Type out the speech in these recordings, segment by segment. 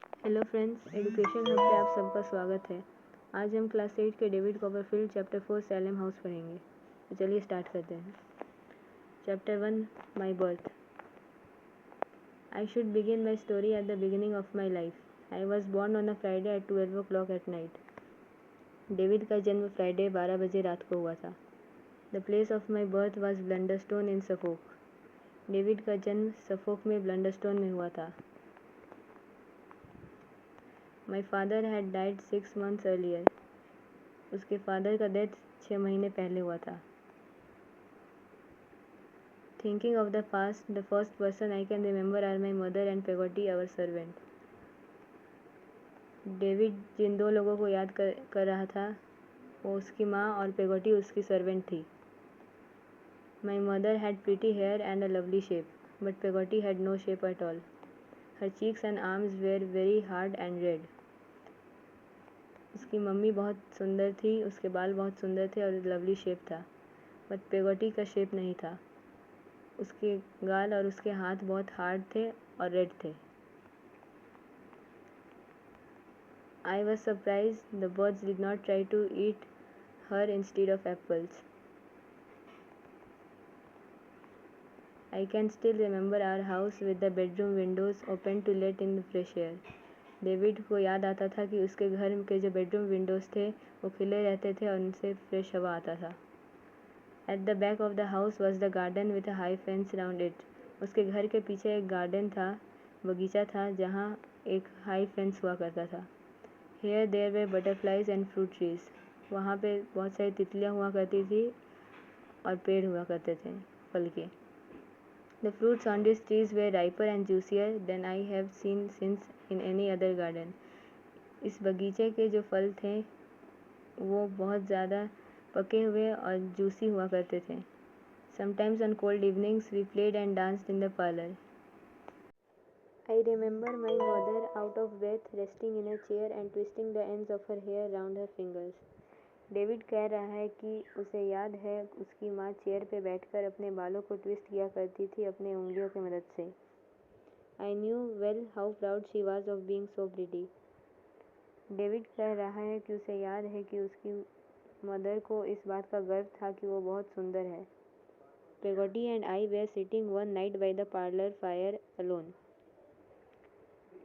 Hello friends, education hub पे आप सबका स्वागत है। आज हम क्लास 8 के David Copperfield chapter 4 Salem House पढ़ेंगे। तो चलिए स्टार्ट करते हैं। Chapter 1 my birth. I should begin my story at the beginning of my life. I was born on a Friday at 12 o'clock at night. David का जन्म Friday 12 बजे रात को हुआ था। The place of my birth was Blunderstone in Suffolk. David का जन्म Suffolk में ब्लंडरस्टोन में हुआ था। माई father had died 6 months earlier. उसके फादर का डेथ 6 महीने पहले हुआ था। Thinking of the past, the first person I can remember are my mother and Peggotty our servant. David जिन दो लोगों को याद कर रहा था वो उसकी माँ और पेगोटी उसकी सर्वेंट थी। My mother had pretty hair and a lovely shape, but Peggotty had no shape at all. Her cheeks and arms were very hard and red. उसकी मम्मी बहुत सुंदर थी, उसके बाल बहुत सुंदर थे और लवली शेप था, बट पेगोटी का शेप नहीं था। उसके गाल और उसके हाथ बहुत हार्ड थे और रेड थे। I was surprise the birds did not try to eat her instead of apples. I can still remember our house with the bedroom windows open to let in the fresh air. David को याद आता था कि उसके घर के जो bedroom Windows थे वो खुले रहते थे और उनसे फ्रेश हवा आता था। At the back of the house was the garden with a high fence round it. उसके घर के पीछे एक गार्डन था, बगीचा था जहाँ एक हाई फेंस हुआ करता था। Here their way butterflies and fruit trees. वहाँ पे बहुत सारी तितलियाँ हुआ करती थी और पेड़ हुआ करते थे फल के। The fruits on these trees were riper and juicier than I have seen since in any other garden. इस बगीचे के जो फल थे वो बहुत ज़्यादा पके हुए और जूसी हुआ करते थे। Sometimes on cold evenings we played and danced in the parlor. I remember my mother out of breath resting in a chair and twisting the ends of her hair round her fingers. David कह रहा है कि उसे याद है उसकी माँ chair पे बैठकर अपने बालों को ट्विस्ट किया करती थी अपने उंगलियों की मदद से। I knew well how proud she was of being so pretty. David कह रहा है कि उसे याद है कि उसकी मदर को इस बात का गर्व था कि वो बहुत सुंदर है. Peggotty and I were sitting one night by the parlour fire alone.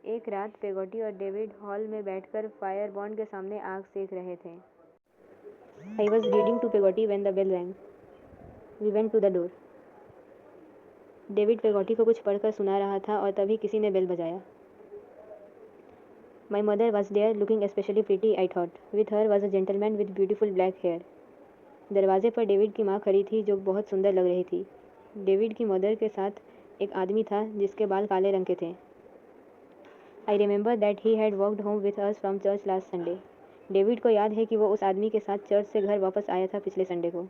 एक रात पेगोटी और डेविड हॉल में बैठकर फायर बॉन्ड के सामने आग सेक रहे थे. I was reading to Peggotty when the bell rang. We went to the door. David Peggotty को कुछ पढ़कर सुना रहा था और तभी किसी ने बेल बजाया. My mother was there, looking especially pretty, I thought. With her was a gentleman with beautiful black hair. दरवाजे पर डेविड की माँ खड़ी थी जो बहुत सुंदर लग रही थी. डेविड की मदर के साथ एक आदमी था जिसके बाल काले रंग के थे. I remember that he had walked home with us from church last Sunday. David को याद है कि वो उस आदमी के साथ चर्च से घर वापस आया था पिछले संडे को.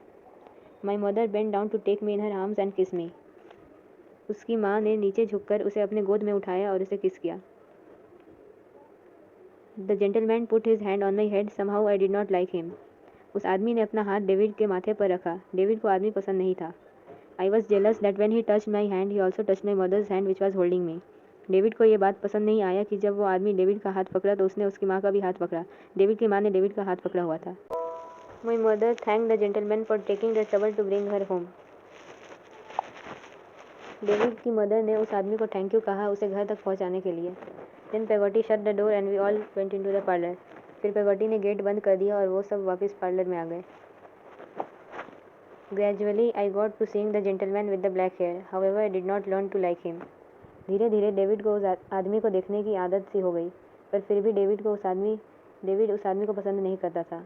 My mother bent down to take me in her arms and kiss me. उसकी माँ ने नीचे झुककर उसे अपने गोद में उठाया और उसे किस किया. The gentleman put his hand on my head. Somehow I did not like him. उस आदमी ने अपना हाथ डेविड के माथे पर रखा. डेविड को आदमी पसंद नहीं था. I was jealous that when he touched my hand he also touched my mother's hand which was holding me. David को ये बात पसंद नहीं आया कि जब वो आदमी डेविड का हाथ पकड़ा तो उसने उसकी माँ का भी हाथ पकड़ा. डेविड की माँ ने डेविड का हाथ पकड़ा हुआ था. My mother thank the gentleman for taking the trouble to bring her home. David की मदर ने उस आदमी को थैंक यू कहा उसे घर तक पहुंचाने के लिए. Then Peggotty shut the door and we all went into the parlour. फिर पेगोटी ने गेट बंद कर दिया और वो सब वापस पार्लर में आ गए. Gradually I got to seeing the gentleman with the black hair. However I did not learn to like him. धीरे धीरे डेविड को उस आदमी को देखने की आदत सी हो गई, पर फिर भी डेविड उस आदमी को पसंद नहीं करता था.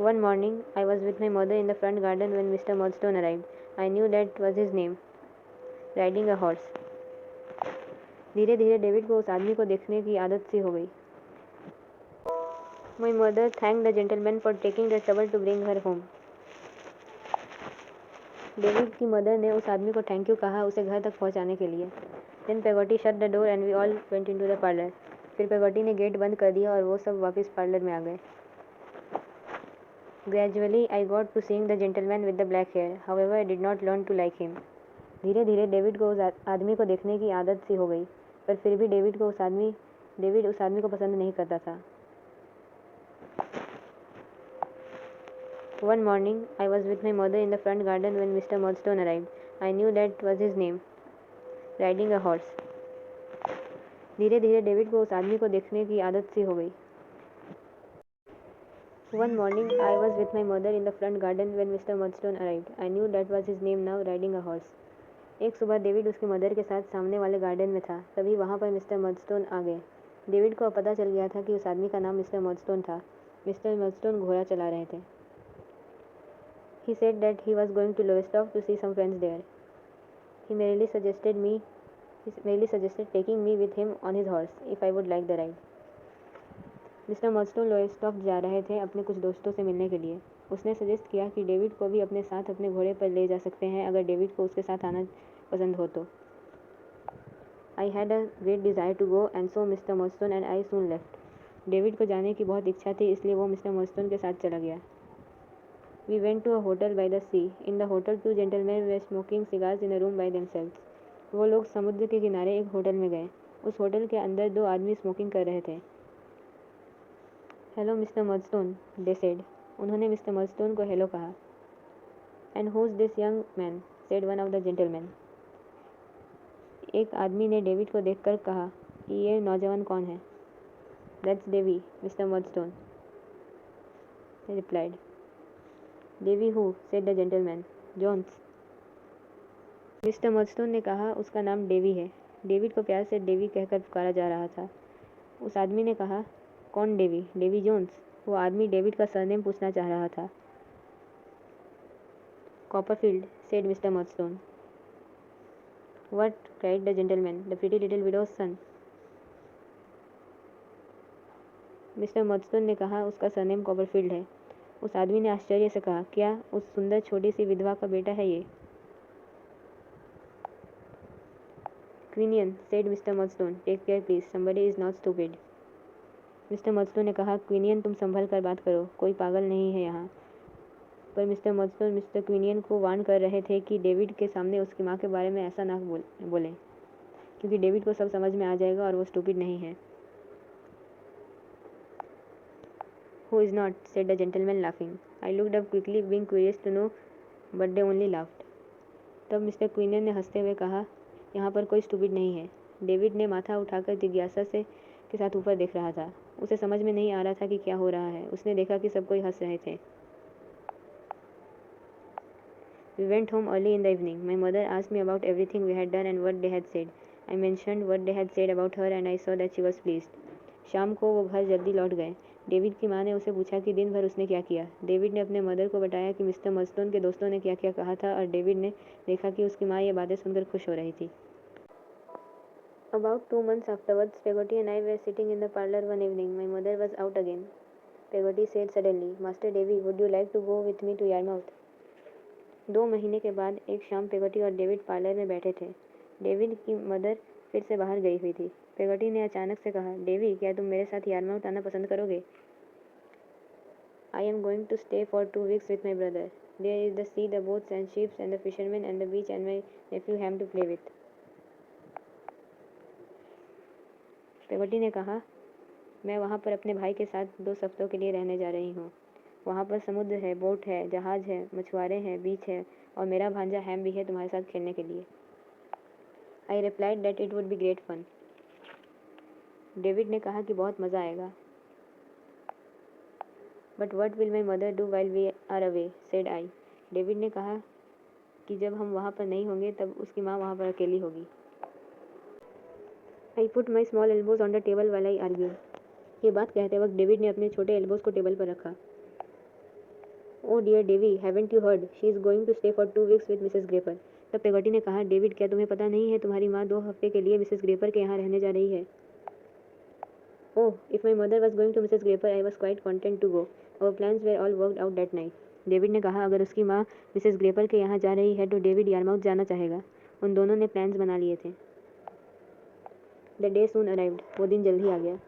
One morning, I was with my mother in the front garden when Mr. Murdstone arrived. I knew that was his name. Riding a horse. धीरे धीरे डेविड को उस आदमी को देखने की आदत सी हो गई. My mother thanked the gentleman for taking the trouble to bring her home. David की मदर ने उस आदमी को थैंक यू कहा उसे घर तक पहुंचाने के लिए. Then Peggotty shut the door and we all went into the parlor. फिर पेगोटी ने गेट बंद कर दिया और वो सब वापस पार्लर में आ गए. Gradually, I got to seeing the gentleman with the black hair. However, I did not learn to like him. धीरे धीरे डेविड को उस आदमी को देखने की आदत सी हो गई, पर फिर भी डेविड उस आदमी को पसंद नहीं करता था। One morning, I was with my mother in the front garden when Mr. Murdstone arrived. I knew that was his name, riding a horse. धीरे धीरे डेविड को उस आदमी को देखने की आदत सी हो गई। One morning, I was with my mother in the front garden when Mr. Murdstone arrived. I knew that was his name now, riding a horse. एक सुबह डेविड उसकी मदर के साथ सामने वाले गार्डन में था, तभी वहाँ पर मिस्टर मर्डस्टोन आ गए। डेविड को अब पता चल गया था कि उस आदमी का नाम मिस्टर मर्डस्टोन था। मिस्टर मर्डस्टोन घोड़ा चला रहे थे। He said that he was going to Lowestoft to see some friends there. He merely suggested taking me with him on his horse if I would like the ride. Mister Murdstone Lowestoft जा रहे थे अपने कुछ दोस्तों से मिलने के लिए। उसने सजेस्ट किया कि डेविड को भी अपने साथ अपने घोड़े पर ले जा सकते हैं अगर डेविड को उसके साथ आना पसंद हो तो। I had a great desire to go and so Mr. Murdstone and I soon left. David को जाने की बहुत इच्छा थी, इसलिए वो मिस्टर मर्डस्टोन के साथ चला गया। We went to a hotel by the sea. In the hotel, two gentlemen were smoking cigars in a room by themselves. वो लोग समुद्र के किनारे एक होटल में गए। उस होटल के अंदर दो आदमी स्मोकिंग कर रहे थे। Hello mister Murdstone, they said. उन्होंने मिस्टर मर्डस्टोन को हेलो कहा। And who is this young man, said one of the gentleman. एक आदमी ने डेविड को देखकर कहा कि ये नौजवान कौन है। That's Davy, mister Murdstone, he replied. Davy who, said the gentleman. Jones. Mister Murdstone ने कहा उसका नाम डेवी है। डेविड को प्यार से डेवी कहकर पुकारा जा रहा था। उस आदमी ने कहा, कौन डेवी? Davy Jones. वो आदमी डेविड का सरनेम पूछना चाह रहा था। Copperfield, said mister Murdstone. What, cried the gentleman, the pretty little widow's son. Mister Murdstone ने कहा उसका सरनेम कॉपरफील्ड है। उस आदमी ने आश्चर्य से कहा, क्या उस सुंदर छोटी सी विधवा का बेटा है ये? Quinion, said mister Murdstone, take care please, somebody is not stupid. Mister Murdstone ने कहा, क्वीनियन तुम संभल कर बात करो, कोई पागल नहीं है यहाँ। पर मिस्टर मर्डस्टोन मिस्टर क्वीनियन को वार्न कर रहे थे कि डेविड के सामने उसकी माँ के बारे में ऐसा ना बोले, क्योंकि डेविड को सब समझ में आ जाएगा और वो स्टूपिड नहीं है। Who is not, said the gentleman laughing. I looked up quickly, being curious to know, but they only laughed. तब मिस्टर क्वीनियन ने हंसते हुए कहा, यहाँ पर कोई स्टूपिड नहीं है। डेविड ने माथा उठाकर जिज्ञासा के साथ ऊपर देख रहा था। उसे समझ में नहीं आ रहा था कि क्या हो रहा है। उसने देखा कि सब कोई हंस रहे थे। We went home early in the evening. My mother asked me about everything we had done and what they had said. I mentioned what they had said about her and I saw that she was pleased. शाम को वो घर जल्दी लौट गए। David की माँ ने उसे पूछा कि दिन भर उसने क्या किया। डेविड ने अपने मदर को बताया कि मिस्टर मर्डस्टोन के दोस्तों ने क्या क्या कहा था और डेविड ने देखा कि उसकी माँ ये बातें सुनकर खुश हो रही थी। About 2 months afterwards, Peggotty and I were sitting in the parlor one evening. My mother was out again. Peggotty said suddenly, Master Davy, would you like to go with me to Yarmouth? 2 महीने के बाद एक शाम पेगोटी और David parlour में बैठे थे। David की मदर फिर से बाहर गई हुई थी। पेगोटी ने अचानक से कहा, डेवी, क्या तुम मेरे साथ यारमाउथ आना पसंद करोगे? I am going to stay for 2 weeks with my brother. There is the sea, the boats and ships and the fisherman and the beach and my nephew Ham to play with. Peggotty ने कहा, मैं वहाँ पर अपने भाई के साथ 2 हफ्तों के लिए रहने जा रही हूँ. वहाँ पर समुद्र है, बोट है, जहाज है, मछुआरे हैं, बीच है और मेरा भांजा हैम भी है तुम्हारे साथ खेलने के लिए. I replied that it would be great fun. David ने कहा कि बहुत मज़ा आएगा. But what will my mother do while we are away, said I. David ने कहा कि जब हम वहाँ पर नहीं होंगे तब उसकी माँ वहाँ पर अकेली होगी. I put my small elbows on the table while I argue. ये बात कहते वक्त डेविड ने अपने छोटे एल्बोज को टेबल पर रखा. Oh dear Davy, haven't you heard, she is going to stay for 2 weeks with Mrs Grapper. तब पेगोटी ने कहा, डेविड, क्या तुम्हें पता नहीं है तुम्हारी माँ 2 हफ्ते के लिए मिसेस ग्रेपर के यहाँ रहने जा रही है? Oh, if my mother was going to Mrs Grapper I was quite content to go. Our plans were all worked out that night. David ने कहा, अगर उसकी माँ मिसेस ग्रेपर के यहाँ जा रही है तो डेविड यारमाउथ जाना चाहेगा. उन दोनों ने प्लान्स बना लिए थे. The day soon arrived. वो दिन जल्द ही आ गया.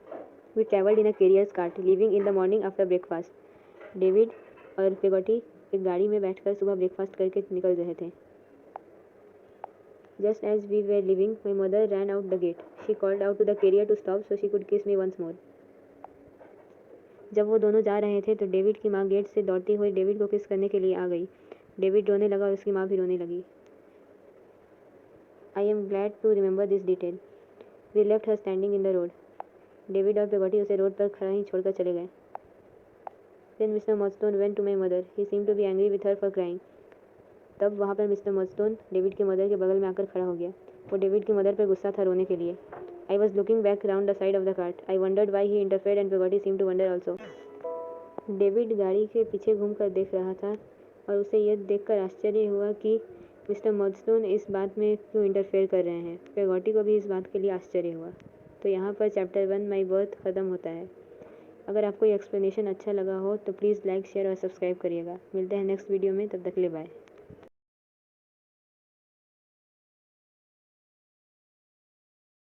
We travelled in a carrier's cart, leaving in the morning after breakfast. David और पेगोटी एक गाड़ी में बैठकर सुबह ब्रेकफास्ट करके निकल रहे थे. Just as we were leaving, my mother ran out the gate. She called out to the carrier to stop so she could kiss me once more. जब वो दोनों जा रहे थे तो डेविड की माँ गेट से दौड़ती हुई डेविड को किस करने के लिए आ गई। डेविड रोने लगा और उसकी माँ भी रोने लगी। I am glad to remember this detail. We left her standing in the road. David और पेगोटी उसे रोड पर खड़ा ही छोड़कर चले गए। Then mister Murdstone went to my mother. He seem to be angry with her for crying. तब वहाँ पर मिस्टर मर्डस्टोन डेविड के मदर के बगल में आकर खड़ा हो गया। वो डेविड की मदर पर गुस्सा था रोने के लिए। I was looking back round the side of the cart. I wondered why he interfered and Peggotty seem to wonder also. David गाड़ी के पीछे घूमकर देख रहा था और उसे यह देखकर आश्चर्य हुआ कि मिस्टर मर्डस्टोन इस बात में क्यों इंटरफेयर कर रहे हैं। पेगोटी को भी इस बात के लिए आश्चर्य हुआ। तो यहाँ पर चैप्टर 1 माई बर्थ ख़त्म होता है। अगर आपको ये एक्सप्लेनेशन अच्छा लगा हो तो प्लीज़ लाइक शेयर और सब्सक्राइब करिएगा। मिलते हैं नेक्स्ट वीडियो में, तब तक के लिए बाय।